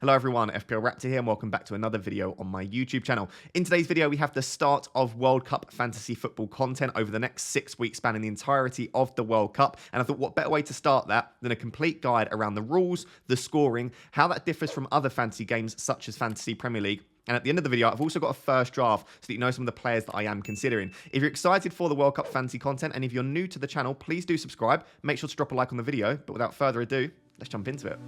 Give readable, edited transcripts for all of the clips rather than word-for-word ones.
Hello everyone, FPL Raptor here and welcome back to another video on my YouTube channel. In today's video we have the start of World Cup fantasy football content over the next 6 weeks spanning the entirety of the World Cup, and I thought what better way to start that than a complete guide around the rules, the scoring, how that differs from other fantasy games such as Fantasy Premier League. And at the end of the video, I've also got a first draft so that you know some of the players that I am considering. If you're excited for the World Cup fantasy content and if you're new to the channel, please do subscribe. Make sure to drop a like on the video. But without further ado, let's jump into it.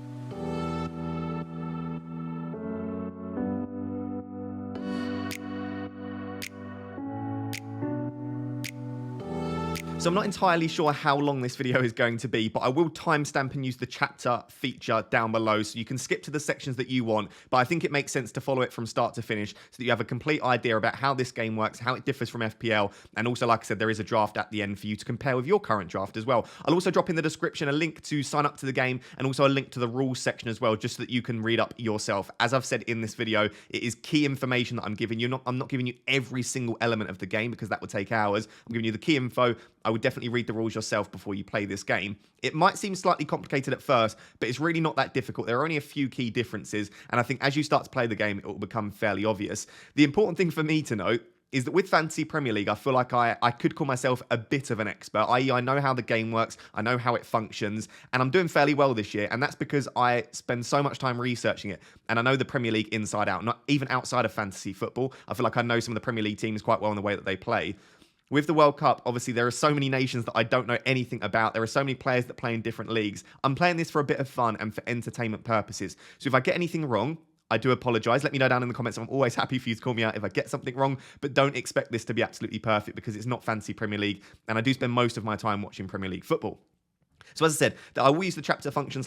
So I'm not entirely sure how long this video is going to be, but I will timestamp and use the chapter feature down below so you can skip to the sections that you want. But I think it makes sense to follow it from start to finish so that you have a complete idea about how this game works, how it differs from FPL. And also, like I said, there is a draft at the end for you to compare with your current draft as well. I'll also drop in the description a link to sign up to the game and also a link to the rules section as well, just so that you can read up yourself. As I've said in this video, it is key information that I'm giving you. I'm not giving you every single element of the game because that would take hours. I'm giving you the key info. I would definitely read the rules yourself before you play this game. It might seem slightly complicated at first, but it's really not that difficult. There are only a few key differences, and I think as you start to play the game, it will become fairly obvious. The important thing for me to note is that with Fantasy Premier League, I feel like I could call myself a bit of an expert, i.e. I know how the game works, I know how it functions, and I'm doing fairly well this year, and that's because I spend so much time researching it, and I know the Premier League inside out, not even outside of fantasy football. I feel like I know some of the Premier League teams quite well in the way that they play. With the World Cup, obviously, there are so many nations that I don't know anything about. There are so many players that play in different leagues. I'm playing this for a bit of fun and for entertainment purposes. So if I get anything wrong, I do apologise. Let me know down in the comments. I'm always happy for you to call me out if I get something wrong, but don't expect this to be absolutely perfect because it's not Fantasy Premier League, and I do spend most of my time watching Premier League football. So as I said, that I will use the chapter function / the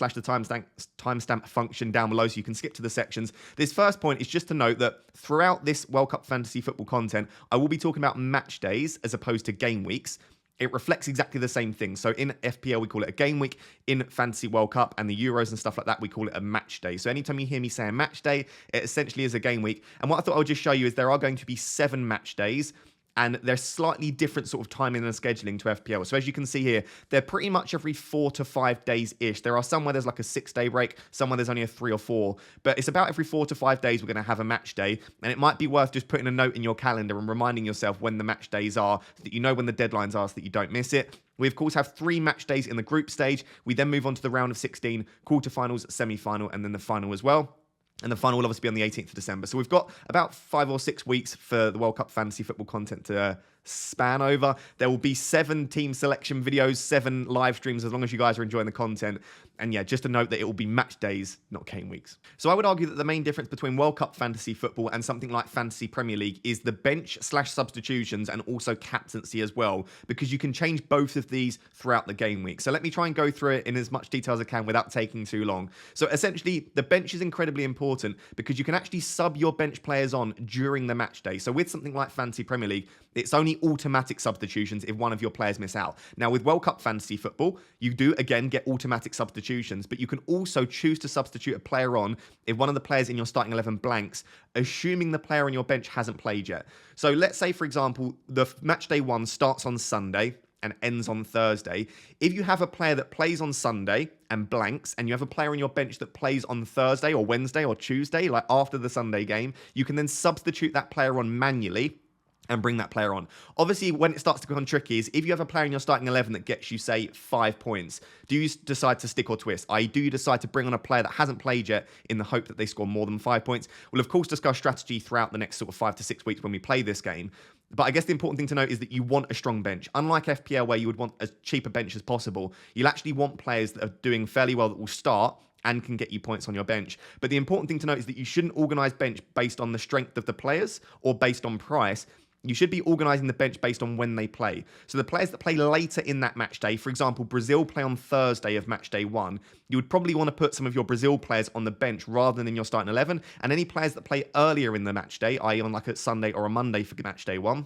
timestamp function down below so you can skip to the sections. This first point is just to note that throughout this World Cup fantasy football content, I will be talking about match days as opposed to game weeks. It reflects exactly the same thing. So in FPL, we call it a game week. In Fantasy World Cup and the Euros and stuff like that, we call it a match day. So anytime you hear me say a match day, it essentially is a game week. And what I thought I would just show you is there are going to be 7 match days, and they're slightly different sort of timing and scheduling to FPL. So as you can see here, they're pretty much every 4 to 5 days-ish. There are some where there's like a 6-day break, some where there's only a 3 or 4. But it's about every 4 to 5 days we're going to have a match day. And it might be worth just putting a note in your calendar and reminding yourself when the match days are so that you know when the deadlines are so that you don't miss it. We, of course, have 3 match days in the group stage. We then move on to the round of 16, quarterfinals, semi-final, and then the final as well. And the final will obviously be on the 18th of December. So we've got about 5 or 6 weeks for the World Cup fantasy football content to span over. There will be 7 team selection videos, 7 live streams, as long as you guys are enjoying the content. And yeah, just a note that it will be match days, not game weeks. So I would argue that the main difference between World Cup fantasy football and something like Fantasy Premier League is the bench / substitutions and also captaincy as well, because you can change both of these throughout the game week. So let me try and go through it in as much detail as I can without taking too long. So essentially, the bench is incredibly important because you can actually sub your bench players on during the match day. So with something like Fantasy Premier League, it's only automatic substitutions if one of your players miss out. Now, with World Cup fantasy football, you do, again, get automatic substitutions, but you can also choose to substitute a player on if one of the players in your starting 11 blanks, assuming the player on your bench hasn't played yet. So let's say, for example, the match day 1 starts on Sunday and ends on Thursday. If you have a player that plays on Sunday and blanks, and you have a player on your bench that plays on Thursday or Wednesday or Tuesday, like after the Sunday game, you can then substitute that player on manually and bring that player on. Obviously, when it starts to become tricky is if you have a player in your starting 11 that gets you, say, 5 points, do you decide to stick or twist? Do you decide to bring on a player that hasn't played yet in the hope that they score more than 5 points? We'll, of course, discuss strategy throughout the next sort of 5 to 6 weeks when we play this game. But I guess the important thing to note is that you want a strong bench. Unlike FPL, where you would want as cheap a bench as possible, you'll actually want players that are doing fairly well that will start and can get you points on your bench. But the important thing to note is that you shouldn't organise bench based on the strength of the players or based on price. You should be organising the bench based on when they play. So the players that play later in that match day, for example, Brazil play on Thursday of match day 1, you would probably want to put some of your Brazil players on the bench rather than in your starting 11. And any players that play earlier in the match day, i.e. on like a Sunday or a Monday for match day 1,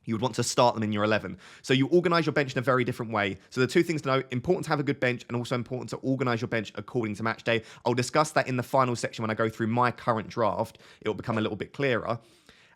you would want to start them in your 11. So you organise your bench in a very different way. So the 2 things to know, important to have a good bench and also important to organise your bench according to match day. I'll discuss that in the final section when I go through my current draft. It will become a little bit clearer.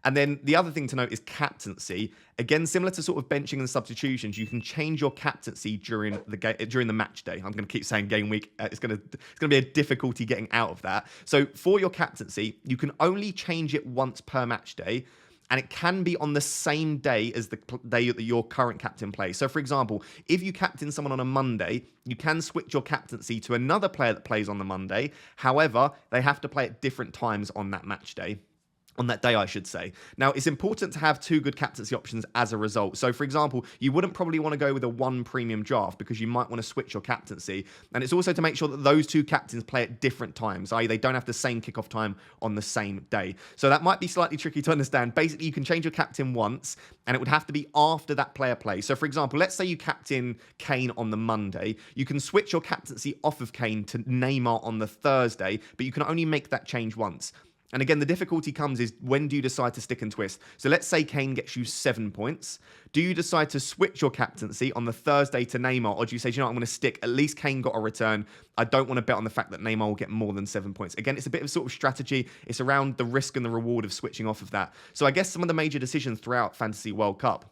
And then the other thing to note is captaincy. Again, similar to sort of benching and substitutions, you can change your captaincy during the match day. I'm going to keep saying game week. It's going to be a difficulty getting out of that. So for your captaincy, you can only change it once per match day. And it can be on the same day as the day that your current captain plays. So, for example, if you captain someone on a Monday, you can switch your captaincy to another player that plays on the Monday. However, they have to play at different times on that match day. On that day, I should say. Now, it's important to have two good captaincy options as a result. So, for example, you wouldn't probably want to go with a 1 premium draft because you might want to switch your captaincy. And it's also to make sure that those two captains play at different times, i.e. they don't have the same kickoff time on the same day. So that might be slightly tricky to understand. Basically, you can change your captain once, and it would have to be after that player plays. So, for example, let's say you captain Kane on the Monday. You can switch your captaincy off of Kane to Neymar on the Thursday, but you can only make that change once. And again, the difficulty comes is when do you decide to stick and twist? So let's say Kane gets you 7 points. Do you decide to switch your captaincy on the Thursday to Neymar? Or do you say, you know what, I'm going to stick, at least Kane got a return. I don't want to bet on the fact that Neymar will get more than 7 points. Again, it's a bit of sort of strategy. It's around the risk and the reward of switching off of that. So I guess some of the major decisions throughout Fantasy World Cup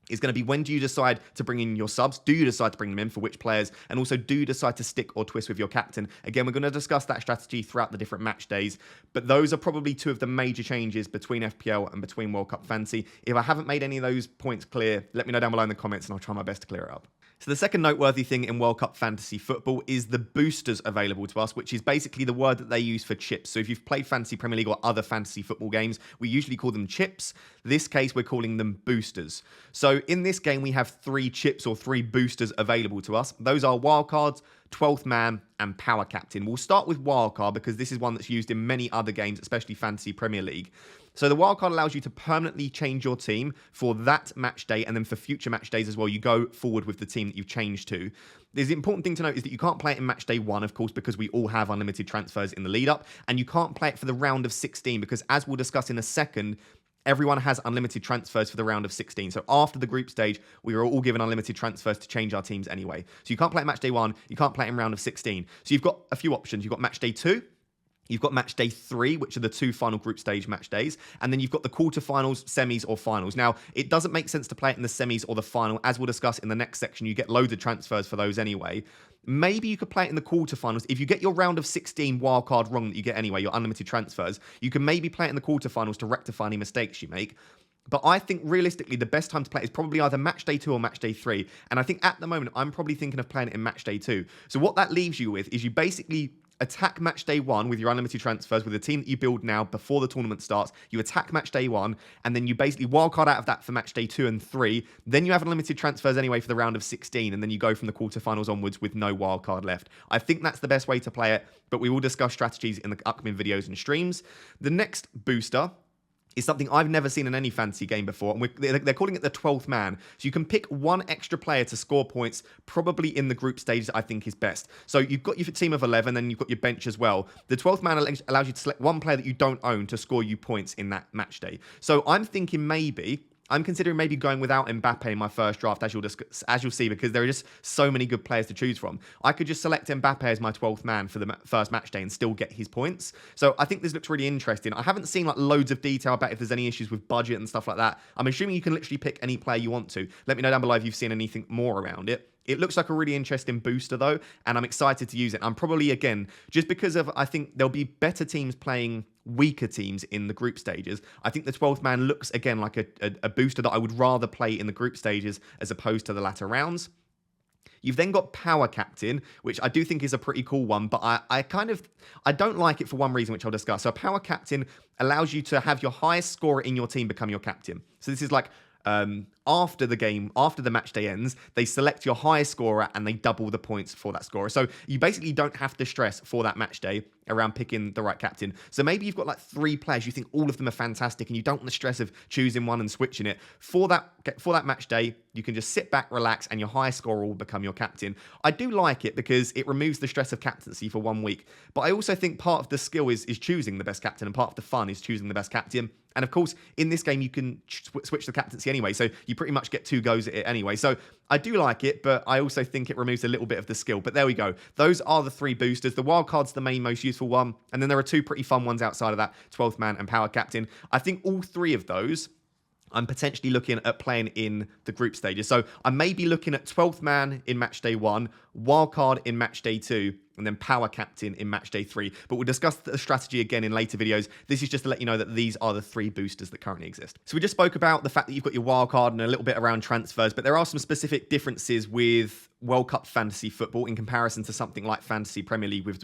is going to be when do you decide to bring in your subs? Do you decide to bring them in for which players? And also, do you decide to stick or twist with your captain? Again, we're going to discuss that strategy throughout the different match days, but those are probably two of the major changes between FPL and between World Cup Fantasy. If I haven't made any of those points clear, let me know down below in the comments and I'll try my best to clear it up. So the second noteworthy thing in World Cup Fantasy Football is the boosters available to us, which is basically the word that they use for chips. So if you've played Fantasy Premier League or other fantasy football games, we usually call them chips. This case, we're calling them boosters. So in this game, we have 3 chips or 3 boosters available to us. Those are wildcards, 12th man, and power captain. We'll start with wildcard because this is one that's used in many other games, especially Fantasy Premier League. So the wildcard allows you to permanently change your team for that match day, and then for future match days as well, you go forward with the team that you've changed to. The important thing to note is that you can't play it in match day 1, of course, because we all have unlimited transfers in the lead up, and you can't play it for the round of 16 because, as we'll discuss in a second, everyone has unlimited transfers for the round of 16. So after the group stage, we are all given unlimited transfers to change our teams anyway. So you can't play it match day 1, you can't play it in round of 16. So you've got a few options. You've got match day 2. You've got match day 3, which are the 2 final group stage match days. And then you've got the quarterfinals, semis, or finals. Now, it doesn't make sense to play it in the semis or the final. As we'll discuss in the next section, you get loads of transfers for those anyway. Maybe you could play it in the quarterfinals. If you get your round of 16 wildcard wrong that you get anyway, your unlimited transfers, you can maybe play it in the quarterfinals to rectify any mistakes you make. But I think realistically, the best time to play is probably either match day 2 or match day 3. And I think at the moment, I'm probably thinking of playing it in match day 2. So what that leaves you with is you basically attack match day 1 with your unlimited transfers with the team that you build now before the tournament starts. You attack match day 1, and then you basically wildcard out of that for match day 2 and 3. Then you have unlimited transfers anyway for the round of 16, and then you go from the quarterfinals onwards with no wildcard left. I think that's the best way to play it, but we will discuss strategies in the upcoming videos and streams. The next booster is something I've never seen in any fantasy game before, and they're calling it the 12th man. So you can pick one extra player to score points, probably in the group stages, I think is best. So you've got your team of 11, then you've got your bench as well. The 12th man allows you to select one player that you don't own to score you points in that match day. So I'm considering maybe going without Mbappe in my first draft, as you'll see, because there are just so many good players to choose from. I could just select Mbappe as my 12th man for the first match day and still get his points. So I think this looks really interesting. I haven't seen like loads of detail about if there's any issues with budget and stuff like that. I'm assuming you can literally pick any player you want to. Let me know down below if you've seen anything more around it. It looks like a really interesting booster, though, and I'm excited to use it. I'm probably, again, just because of, I think there'll be better teams playing weaker teams in the group stages. I think the 12th man looks, again, like a booster that I would rather play in the group stages as opposed to the latter rounds. You've then got Power Captain, which I do think is a pretty cool one, but I don't like it for one reason, which I'll discuss. So Power Captain allows you to have your highest scorer in your team become your captain. So this is like after the match day ends, they select your highest scorer and they double the points for that scorer. So you basically don't have to stress for that match day around picking the right captain. So maybe you've got like 3 players, you think all of them are fantastic and you don't want the stress of choosing one and switching it. For that match day, you can just sit back, relax, and your highest scorer will become your captain. I do like it because it removes the stress of captaincy for 1 week. But I also think part of the skill is choosing the best captain, and part of the fun is choosing the best captain. And of course, in this game, you can switch the captaincy anyway. So you pretty much get 2 goes at it anyway. So I do like it, but I also think it removes a little bit of the skill. But there we go. Those are the 3 boosters. The wildcard's the main most useful one. And then there are 2 pretty fun ones outside of that, 12th man and power captain. I think all 3 of those I'm potentially looking at playing in the group stages. So I may be looking at 12th man in match day 1, wildcard in match day 2, and then power captain in match day 3. But we'll discuss the strategy again in later videos. This is just to let you know that these are the 3 boosters that currently exist. So we just spoke about the fact that you've got your wildcard and a little bit around transfers, but there are some specific differences with World Cup fantasy football in comparison to something like Fantasy Premier League with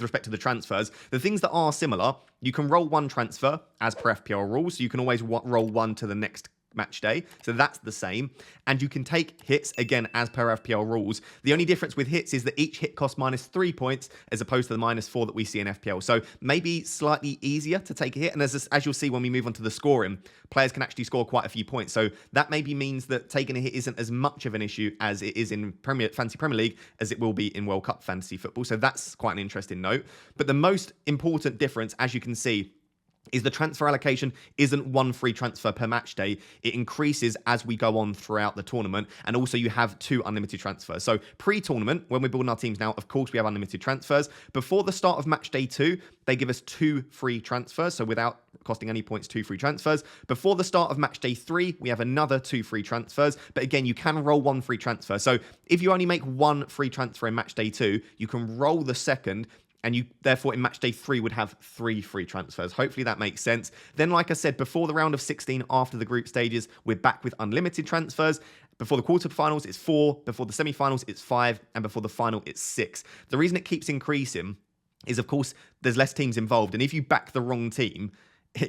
respect to the transfers. The things that are similar, you can roll 1 transfer as per FPL rules, so you can always roll 1 to the next match day, so that's the same, and you can take hits again as per FPL rules. The only difference with hits is that each hit costs -3 points as opposed to the -4 that we see in FPL, so maybe slightly easier to take a hit. And as you'll see when we move on to the scoring, players can actually score quite a few points, so that maybe means that taking a hit isn't as much of an issue as it is in Fantasy Premier League as it will be in World Cup fantasy football, so that's quite an interesting note. But the most important difference, as you can see, is the transfer allocation isn't 1 free transfer per match day. It increases as we go on throughout the tournament. And also you have 2 unlimited transfers. So pre-tournament, when we're building our teams now, of course, we have unlimited transfers. Before the start of match day 2, they give us 2 free transfers. So without costing any points, 2 free transfers. Before the start of match day 3, we have another 2 free transfers. But again, you can roll 1 free transfer. So if you only make 1 free transfer in match day 2, you can roll the second, and you therefore in match day 3 would have 3 free transfers. Hopefully that makes sense. Then, like I said, before the round of 16, after the group stages, we're back with unlimited transfers. Before the quarterfinals, it's 4. Before the semi-finals, it's 5. And before the final, it's 6. The reason it keeps increasing is, of course, there's less teams involved. And if you back the wrong team,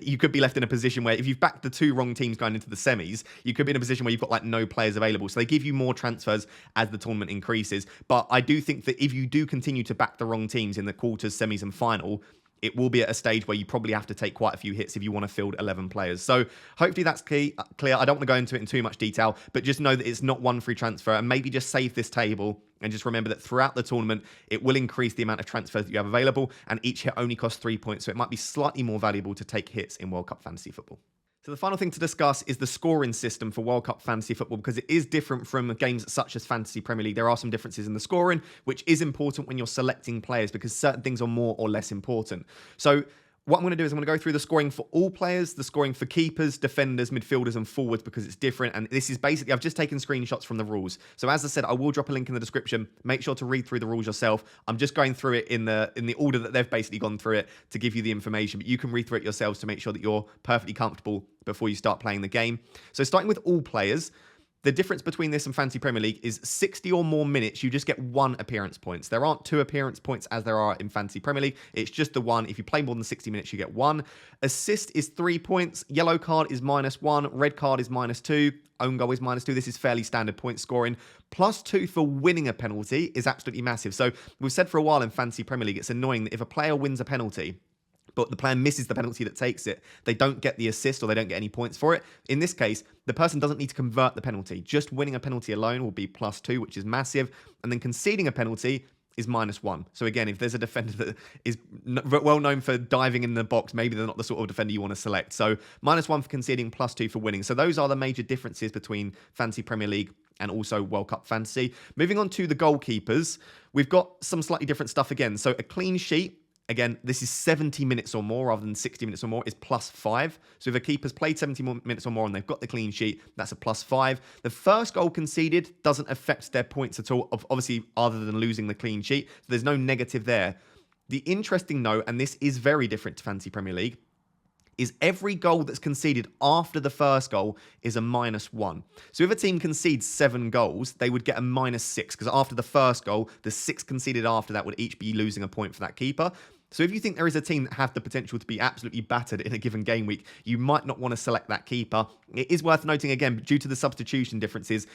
you could be left in a position where if you've backed the 2 wrong teams going into the semis, you could be in a position where you've got like no players available. So they give you more transfers as the tournament increases. But I do think that if you do continue to back the wrong teams in the quarters, semis and final, it will be at a stage where you probably have to take quite a few hits if you want to field 11 players. So hopefully that's clear. I don't want to go into it in too much detail, but just know that it's not 1 free transfer, and maybe just save this table and just remember that throughout the tournament, it will increase the amount of transfers that you have available, and each hit only costs 3 points, so it might be slightly more valuable to take hits in World Cup fantasy football. So the final thing to discuss is the scoring system for World Cup fantasy football, because it is different from games such as Fantasy Premier League. There are some differences in the scoring, which is important when you're selecting players because certain things are more or less important. So what I'm going to do is I'm going to go through the scoring for all players, the scoring for keepers, defenders, midfielders, and forwards, because it's different. And this is basically, I've just taken screenshots from the rules. So as I said, I will drop a link in the description. Make sure to read through the rules yourself. I'm just going through it in the order that they've basically gone through it to give you the information. But you can read through it yourselves to make sure that you're perfectly comfortable before you start playing the game. So starting with all players, the difference between this and Fantasy Premier League is 60 or more minutes, you just get 1 appearance points. There aren't 2 appearance points as there are in Fantasy Premier League. It's just the 1. If you play more than 60 minutes, you get 1. Assist is 3 points. Yellow card is -1. Red card is -2. Own goal is -2. This is fairly standard point scoring. +2 for winning a penalty is absolutely massive. So we've said for a while in Fantasy Premier League, it's annoying that if a player wins a penalty, but the player misses the penalty that takes it, they don't get the assist or they don't get any points for it. In this case, the person doesn't need to convert the penalty. Just winning a penalty alone will be +2, which is massive. And then conceding a penalty is -1. So again, if there's a defender that is well known for diving in the box, maybe they're not the sort of defender you want to select. So -1 for conceding, +2 for winning. So those are the major differences between Fantasy Premier League and also World Cup Fantasy. Moving on to the goalkeepers, we've got some slightly different stuff again. So a clean sheet, again, this is 70 minutes or more rather than 60 minutes or more, is +5. So if a keeper's played 70 minutes or more and they've got the clean sheet, that's a +5. The first goal conceded doesn't affect their points at all, obviously, other than losing the clean sheet. So there's no negative there. The interesting note, and this is very different to Fantasy Premier League, is every goal that's conceded after the first goal is a -1. So if a team concedes 7 goals, they would get a -6, because after the first goal, the 6 conceded after that would each be losing a point for that keeper. So if you think there is a team that have the potential to be absolutely battered in a given game week, you might not want to select that keeper. It is worth noting, again, due to the substitution differences,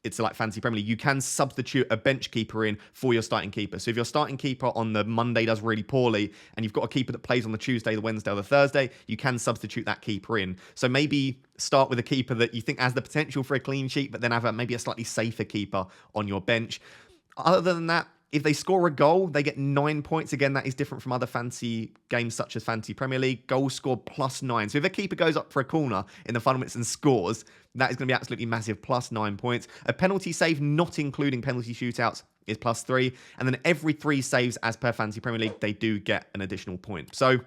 it's like Fantasy Premier League, you can substitute a bench keeper in for your starting keeper. So if your starting keeper on the Monday does really poorly and you've got a keeper that plays on the Tuesday, the Wednesday, or the Thursday, you can substitute that keeper in. So maybe start with a keeper that you think has the potential for a clean sheet, but then have maybe a slightly safer keeper on your bench. Other than that, If they score a goal, they get 9 points. Again, that is different from other fantasy games such as Fantasy Premier League. Goals scored +9. So if a keeper goes up for a corner in the final minutes and scores, that is going to be absolutely massive, +9 points. A penalty save, not including penalty shootouts, is +3. And then every 3 saves as per Fantasy Premier League, they do get an additional point. So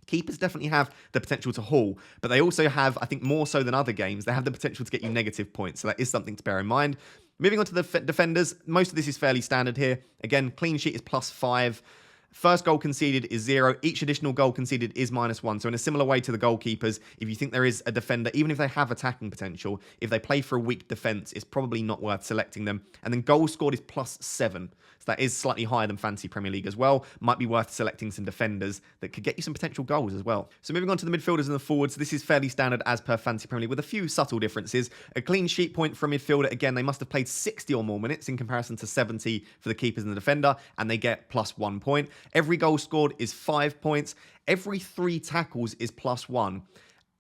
keepers definitely have the potential to haul, but they also have, I think more so than other games, they have the potential to get you negative points. So that is something to bear in mind. Moving on to the defenders, most of this is fairly standard here. Again, clean sheet is +5. First goal conceded is 0. Each additional goal conceded is -1. So in a similar way to the goalkeepers, if you think there is a defender, even if they have attacking potential, if they play for a weak defence, it's probably not worth selecting them. And then goals scored is +7. So that is slightly higher than Fantasy Premier League as well. Might be worth selecting some defenders that could get you some potential goals as well. So moving on to the midfielders and the forwards, this is fairly standard as per Fantasy Premier League with a few subtle differences. A clean sheet point for a midfielder, again, they must have played 60 or more minutes in comparison to 70 for the keepers and the defender, and they get +1 point. Every goal scored is 5 points. Every 3 tackles is +1.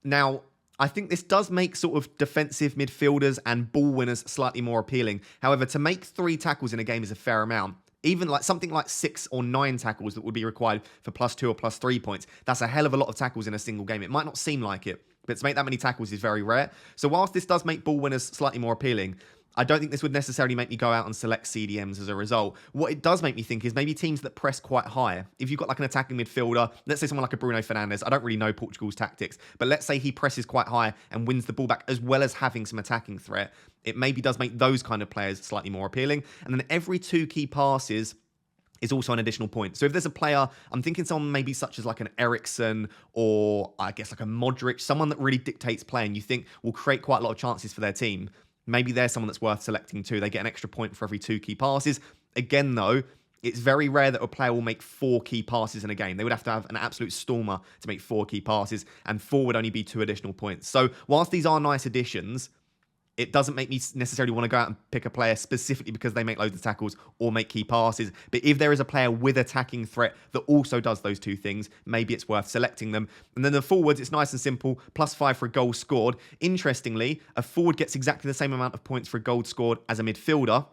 Now, I think this does make sort of defensive midfielders and ball winners slightly more appealing. However, to make 3 tackles in a game is a fair amount. Even like something like 6 or 9 tackles that would be required for +2 or +3 points. That's a hell of a lot of tackles in a single game. It might not seem like it, but to make that many tackles is very rare. So whilst this does make ball winners slightly more appealing, I don't think this would necessarily make me go out and select CDMs as a result. What it does make me think is maybe teams that press quite high. If you've got like an attacking midfielder, let's say someone like a Bruno Fernandes, I don't really know Portugal's tactics, but let's say he presses quite high and wins the ball back as well as having some attacking threat. It maybe does make those kind of players slightly more appealing. And then every 2 key passes is also an additional point. So if there's a player, I'm thinking someone maybe such as like an Eriksen or I guess like a Modric, someone that really dictates play and you think will create quite a lot of chances for their team. Maybe they're someone that's worth selecting too. They get an extra point for every 2 key passes. Again, though, it's very rare that a player will make 4 key passes in a game. They would have to have an absolute stormer to make 4 key passes, and 4 would only be 2 additional points. So whilst these are nice additions, it doesn't make me necessarily want to go out and pick a player specifically because they make loads of tackles or make key passes. But if there is a player with attacking threat that also does those 2 things, maybe it's worth selecting them. And then the forwards, it's nice and simple. +5 for a goal scored. Interestingly, a forward gets exactly the same amount of points for a goal scored as a midfielder.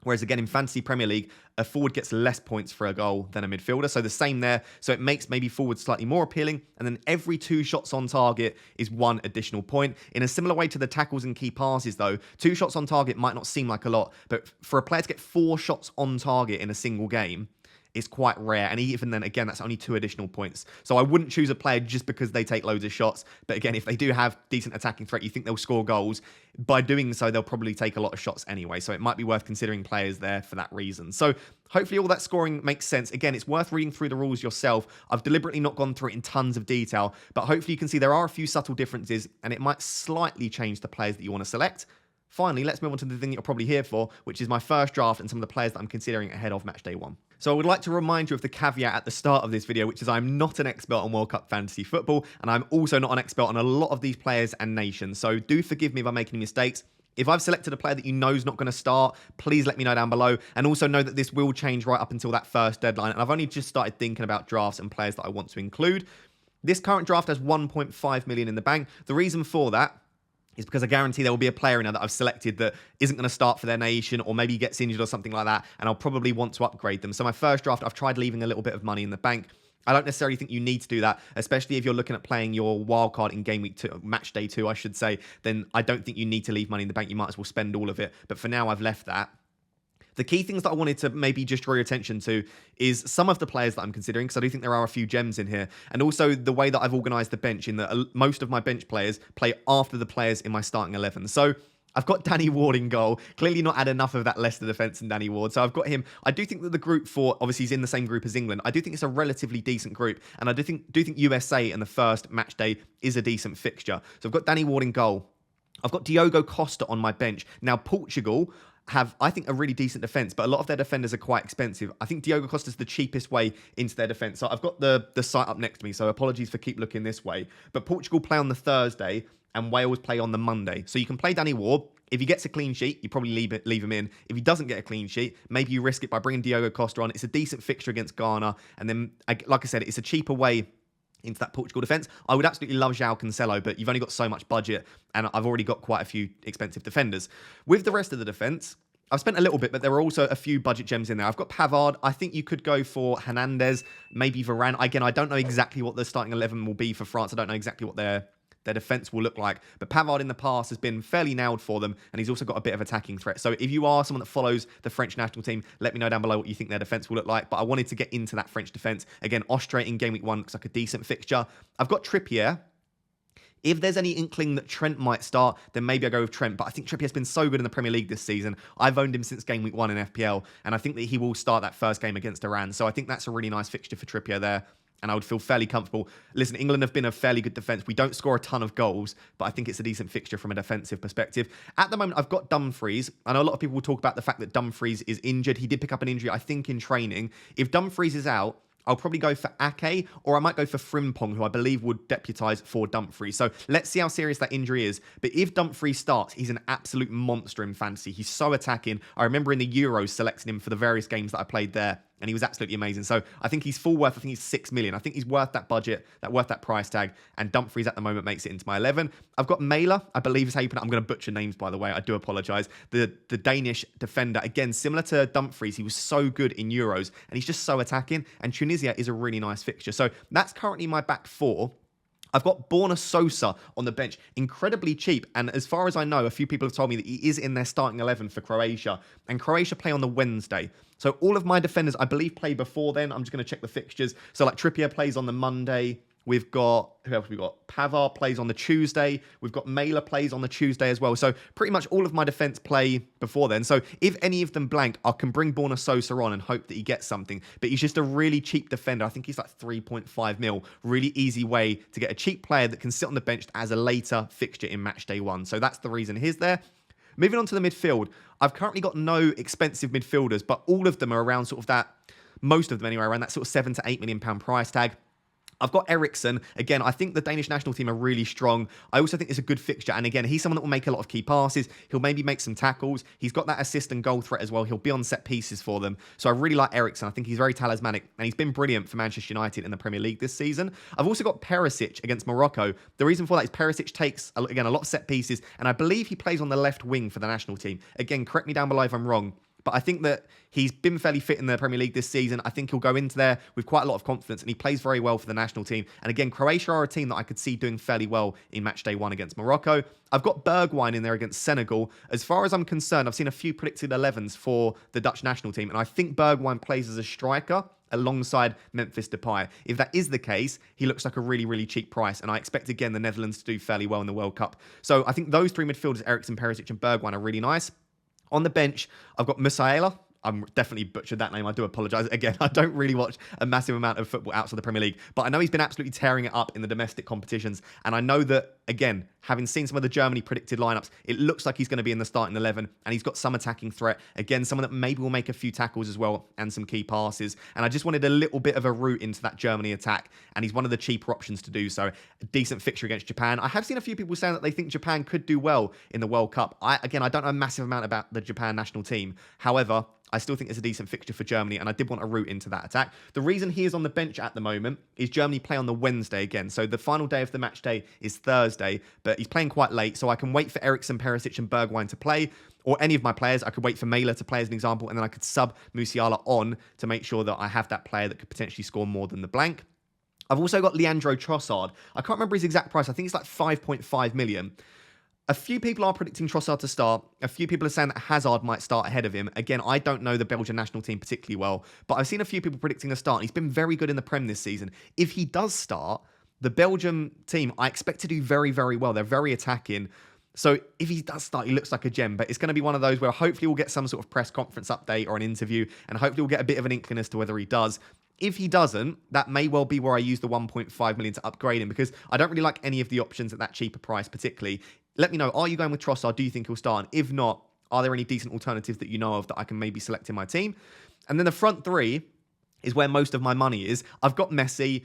Whereas again, in Fantasy Premier League, a forward gets less points for a goal than a midfielder. So the same there. So it makes maybe forwards slightly more appealing. And then every 2 shots on target is 1 additional point. In a similar way to the tackles and key passes, though, 2 shots on target might not seem like a lot. But for a player to get 4 shots on target in a single game, is quite rare. And even then, again, that's only 2 additional points. So I wouldn't choose a player just because they take loads of shots. But again, if they do have decent attacking threat, you think they'll score goals. By doing so, they'll probably take a lot of shots anyway. So it might be worth considering players there for that reason. So hopefully all that scoring makes sense. Again, it's worth reading through the rules yourself. I've deliberately not gone through it in tons of detail, but hopefully you can see there are a few subtle differences and it might slightly change the players that you want to select. Finally, let's move on to the thing that you're probably here for, which is my first draft and some of the players that I'm considering ahead of match day 1. So I would like to remind you of the caveat at the start of this video, which is I'm not an expert on World Cup fantasy football, and I'm also not an expert on a lot of these players and nations. So do forgive me if I make any mistakes. If I've selected a player that you know is not going to start, please let me know down below. And also know that this will change right up until that first deadline. And I've only just started thinking about drafts and players that I want to include. This current draft has 1.5 million in the bank. The reason for that is because I guarantee there will be a player in there that I've selected that isn't going to start for their nation or maybe gets injured or something like that, and I'll probably want to upgrade them. So my first draft, I've tried leaving a little bit of money in the bank. I don't necessarily think you need to do that, especially if you're looking at playing your wildcard in game week 2, match day 2, I should say, then I don't think you need to leave money in the bank. You might as well spend all of it. But for now, I've left that. The key things that I wanted to maybe just draw your attention to is some of the players that I'm considering, because I do think there are a few gems in here, and also the way that I've organised the bench in that most of my bench players play after the players in my starting 11. So I've got Danny Ward in goal. Clearly not had enough of that Leicester defence in Danny Ward. So I've got him. I do think that the group for, obviously he's in the same group as England. I do think it's a relatively decent group. And I do think USA in the first match day is a decent fixture. So I've got Danny Ward in goal. I've got Diogo Costa on my bench. Now Portugal have, I think, a really decent defence, but a lot of their defenders are quite expensive. I think Diogo Costa is the cheapest way into their defence. So I've got the site up next to me, so apologies for keep looking this way. But Portugal play on the Thursday and Wales play on the Monday. So you can play Danny Ward. If he gets a clean sheet, you probably leave him in. If he doesn't get a clean sheet, maybe you risk it by bringing Diogo Costa on. It's a decent fixture against Ghana. And then, like I said, it's a cheaper way into that Portugal defence. I would absolutely love João Cancelo, but you've only got so much budget, and I've already got quite a few expensive defenders. With the rest of the defence, I've spent a little bit, but there are also a few budget gems in there. I've got Pavard. I think you could go for Hernandez, maybe Varane. Again, I don't know exactly what the starting 11 will be for France. I don't know exactly what their defense will look like. But Pavard in the past has been fairly nailed for them, and he's also got a bit of attacking threat. So if you are someone that follows the French national team, let me know down below what you think their defense will look like. But I wanted to get into that French defense. Again, Austria in game week 1 looks like a decent fixture. I've got Trippier. If there's any inkling that Trent might start, then maybe I go with Trent. But I think Trippier's been so good in the Premier League this season. I've owned him since game week 1 in FPL, and I think that he will start that first game against Iran. So I think that's a really nice fixture for Trippier there, and I would feel fairly comfortable. Listen, England have been a fairly good defence. We don't score a ton of goals, but I think it's a decent fixture from a defensive perspective. At the moment, I've got Dumfries. I know a lot of people will talk about the fact that Dumfries is injured. He did pick up an injury, I think, in training. If Dumfries is out, I'll probably go for Ake, or I might go for Frimpong, who I believe would deputise for Dumfries. So let's see how serious that injury is. But if Dumfries starts, he's an absolute monster in fantasy. He's so attacking. I remember in the Euros selecting him for the various games that I played there, and he was absolutely amazing. So I think he's full worth. I think he's 6 million. I think he's worth that budget, worth that price tag. And Dumfries at the moment makes it into my 11. I've got Mailer, I believe is how you put it. I'm going to butcher names, by the way. I do apologise. The Danish defender, again, similar to Dumfries, he was so good in Euros, and he's just so attacking. And Tunisia is a really nice fixture. So that's currently my back 4. I've got Borna Sosa on the bench, incredibly cheap. And as far as I know, a few people have told me that he is in their starting 11 for Croatia. And Croatia play on the Wednesday. So all of my defenders, I believe, play before then. I'm just going to check the fixtures. So like Trippier plays on the Monday. We've got, who else we got? Pavard plays on the Tuesday. We've got Mailer plays on the Tuesday as well. So pretty much all of my defence play before then. So if any of them blank, I can bring Borna Sosa on and hope that he gets something. But he's just a really cheap defender. I think he's like 3.5 mil. Really easy way to get a cheap player that can sit on the bench as a later fixture in match day 1. So that's the reason he's there. Moving on to the midfield, I've currently got no expensive midfielders, but all of them are around sort of that, most of them anyway, around that sort of £7 to £8 million price tag. I've got Eriksen. Again, I think the Danish national team are really strong. I also think it's a good fixture. And again, he's someone that will make a lot of key passes. He'll maybe make some tackles. He's got that assist and goal threat as well. He'll be on set pieces for them. So I really like Eriksen. I think he's very talismanic. And he's been brilliant for Manchester United in the Premier League this season. I've also got Perisic against Morocco. The reason for that is Perisic takes, again, a lot of set pieces. And I believe he plays on the left wing for the national team. Again, correct me down below if I'm wrong. But I think that he's been fairly fit in the Premier League this season. I think he'll go into there with quite a lot of confidence, and he plays very well for the national team. And again, Croatia are a team that I could see doing fairly well in match day 1 against Morocco. I've got Bergwijn in there against Senegal. As far as I'm concerned, I've seen a few predicted 11s for the Dutch national team, and I think Bergwijn plays as a striker alongside Memphis Depay. If that is the case, he looks like a really, really cheap price, and I expect, again, the Netherlands to do fairly well in the World Cup. So I think those 3 midfielders, Eriksen, Perisic, and Bergwijn, are really nice. On the bench, I've got Musiala. I'm definitely butchered that name. I do apologise. Again, I don't really watch a massive amount of football outside the Premier League, but I know he's been absolutely tearing it up in the domestic competitions. And I know that, again, having seen some of the Germany predicted lineups, it looks like he's going to be in the starting 11, and he's got some attacking threat. Again, someone that maybe will make a few tackles as well and some key passes. And I just wanted a little bit of a route into that Germany attack, and he's one of the cheaper options to do so. A decent fixture against Japan. I have seen a few people saying that they think Japan could do well in the World Cup. I don't know a massive amount about the Japan national team. However, I still think it's a decent fixture for Germany, and I did want a route into that attack. The reason he is on the bench at the moment is Germany play on the Wednesday again. So the final day of the match day is Thursday, but he's playing quite late, so I can wait for Eriksen, Perisic, and Bergwijn to play, or any of my players. I could wait for Mailer to play as an example, and then I could sub Musiala on to make sure that I have that player that could potentially score more than the blank. I've also got Leandro Trossard. I can't remember his exact price. I think it's like 5.5 million. A few people are predicting Trossard to start. A few people are saying that Hazard might start ahead of him. Again, I don't know the Belgian national team particularly well, but I've seen a few people predicting a start. He's been very good in the Prem this season. If he does start, the Belgium team, I expect to do very, very well. They're very attacking. So if he does start, he looks like a gem, but it's going to be one of those where hopefully we'll get some sort of press conference update or an interview, and hopefully we'll get a bit of an inkling as to whether he does. If he doesn't, that may well be where I use the 1.5 million to upgrade him, because I don't really like any of the options at that cheaper price particularly. Let me know, are you going with Trossard? Do you think he'll start? And if not, are there any decent alternatives that you know of that I can maybe select in my team? And then the front 3 is where most of my money is. I've got Messi.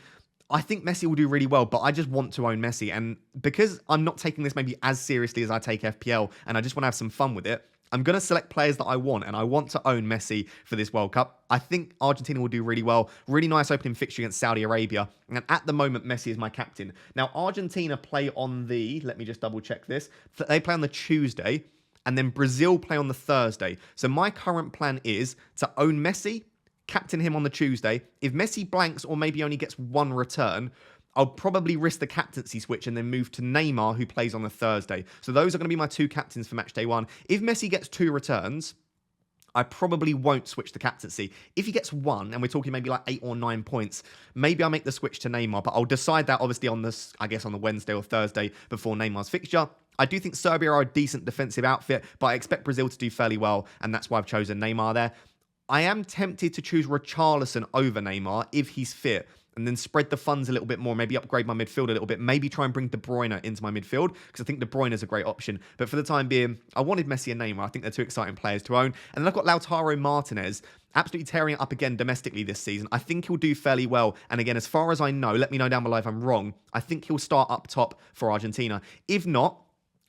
I think Messi will do really well, but I just want to own Messi. And because I'm not taking this maybe as seriously as I take FPL, and I just want to have some fun with it, I'm going to select players that I want, and I want to own Messi for this World Cup. I think Argentina will do really well. Really nice opening fixture against Saudi Arabia. And at the moment, Messi is my captain. Now, Argentina play on the, let me just double check this. They play on the Tuesday. and then Brazil play on the Thursday. So my current plan is to own Messi, captain him on the Tuesday. If Messi blanks or maybe only gets one return, I'll probably risk the captaincy switch and then move to Neymar, who plays on the Thursday. So those are going to be my two captains for match day 1. If Messi gets 2 returns, I probably won't switch the captaincy. If he gets 1, and we're talking maybe like 8 or 9 points, maybe I'll make the switch to Neymar, but I'll decide that obviously on this, I guess on the Wednesday or Thursday before Neymar's fixture. I do think Serbia are a decent defensive outfit, but I expect Brazil to do fairly well, and that's why I've chosen Neymar there. I am tempted to choose Richarlison over Neymar if he's fit, and then spread the funds a little bit more, maybe upgrade my midfield a little bit, maybe try and bring De Bruyne into my midfield, because I think De Bruyne is a great option. But for the time being, I wanted Messi and Neymar. I think they're two exciting players to own. And then I've got Lautaro Martinez, absolutely tearing it up again domestically this season. I think he'll do fairly well. And again, as far as I know, let me know down below if I'm wrong, I think he'll start up top for Argentina. If not,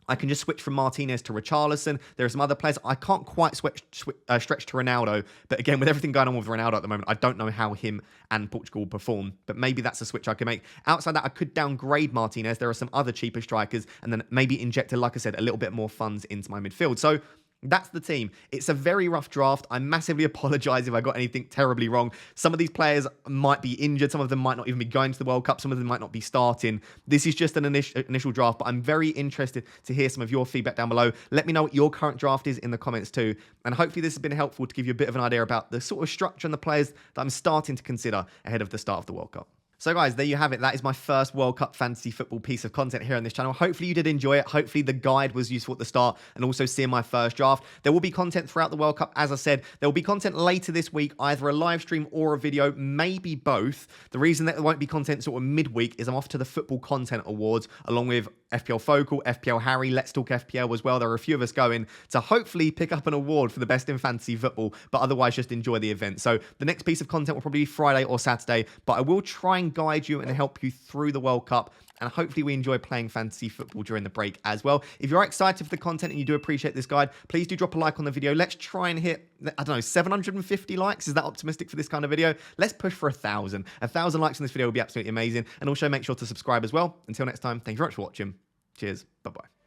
I can just switch from Martinez to Richarlison. There are some other players. I can't quite stretch to Ronaldo. But again, with everything going on with Ronaldo at the moment, I don't know how him and Portugal will perform. But maybe that's a switch I can make. Outside that, I could downgrade Martinez. There are some other cheaper strikers. And then maybe inject, like I said, a little bit more funds into my midfield. So that's the team. It's a very rough draft. I massively apologize if I got anything terribly wrong. Some of these players might be injured. Some of them might not even be going to the World Cup. Some of them might not be starting. This is just an initial draft, but I'm very interested to hear some of your feedback down below. Let me know what your current draft is in the comments too. And hopefully this has been helpful to give you a bit of an idea about the sort of structure and the players that I'm starting to consider ahead of the start of the World Cup. So guys, there you have it. That is my first World Cup fantasy football piece of content here on this channel. Hopefully you did enjoy it. Hopefully the guide was useful at the start and also seeing my first draft. There will be content throughout the World Cup. As I said, there will be content later this week, either a live stream or a video, maybe both. The reason that there won't be content sort of midweek is I'm off to the Football Content Awards along with FPL Focal, FPL Harry, Let's Talk FPL as well. There are a few of us going to hopefully pick up an award for the best in fantasy football, but otherwise just enjoy the event. So the next piece of content will probably be Friday or Saturday, but I will try and guide you and help you through the World Cup, and hopefully we enjoy playing fantasy football during the break as well. If you're excited for the content and you do appreciate this guide, please do drop a like on the video. Let's try and hit, I don't know, 750 likes. Is that optimistic for this kind of video? Let's push for 1,000. 1,000 likes on this video would be absolutely amazing. And also make sure to subscribe as well. Until next time, thank you very much for watching. Cheers. Bye-bye.